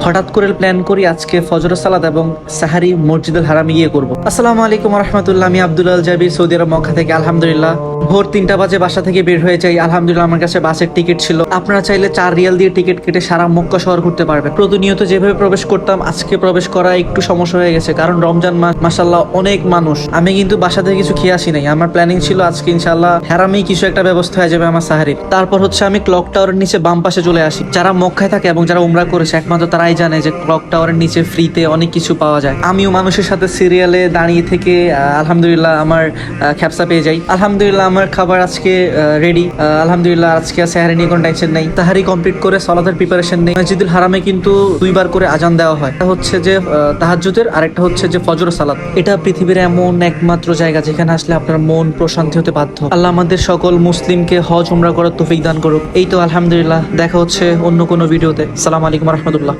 হঠাৎ করে প্ল্যান করি আজকে ফজরের সালাত এবং সাহারি মসজিদুল হারামে গিয়ে করব। আসসালামু আলাইকুম রহমতুল্লাহ, আমি আব্দুল আল জাবির, সৌদি আরব মক্কা থেকে। আলহামদুলিল্লাহ ভোর 3টা বাজে বাসা থেকে বের হয়ে যাই। আলহামদুলিল্লাহ আমার কাছে বাসের টিকিট ছিল। আপনারা চাইলে 4 রিয়াল দিয়ে টিকিট কেটে সারা মক্কা শহর ঘুরতে পারবেন। প্রতিনিয়ত যেভাবে প্রবেশ করতাম, আজকে প্রবেশ করা একটু সমস্যা হয়ে গেছে, কারণ রমজান মাস, মাশাআল্লাহ অনেক মানুষ। আমি কিন্তু বাসা থেকে কিছু খেয়ে আসি নাই। আমার প্ল্যানিং ছিল আজকে ইনশাআল্লাহ হারামেই কিছু একটা ব্যবস্থা হয়ে যাবে আমার সাহারির। তারপর হচ্ছে আমি ক্লক টাওয়ারের নিচে বাম পাশে চলে আসি। যারা মক্কায় থাকে এবং যারা উমরা করেছে একমাত্র তারাই জানে যে ক্লক টাওয়ারের নিচে ফ্রিতে অনেক কিছু পাওয়া যায়। আমিও মানুষের সাথে সিরিয়ালে দাঁড়িয়ে থেকে আলহামদুলিল্লাহ আমার খ্যাপসা পেয়ে যাই। আলহামদুলিল্লাহ আমার খাবার আজকে রেডি। আলহামদুলিল্লাহ আজকে সাহারি নিয়ে কোনো টেনশন নেই। সাহারি কমপ্লিট করে সালাতের প্রিপারেশন নেই। মসজিদুল হারামে কিন্তু 2বার করে আজান দেওয়া হয়। একটা হচ্ছে যে তাহাজ্জুদের, আরেকটা হচ্ছে যে ফজর সালাত। এটা পৃথিবীর এমন একমাত্র জায়গা যেখানে আসলে আপনার মন প্রশান্তি হতে বাধ্য। আল্লাহ আমাদের সকল মুসলিমকে হজ উমরা করার তৌফিক দান করুক। এই তো আলহামদুলিল্লাহ, দেখা হচ্ছে অন্য কোনো ভিডিওতে। আসসালামু আলাইকুম রহমতুল্লাহ।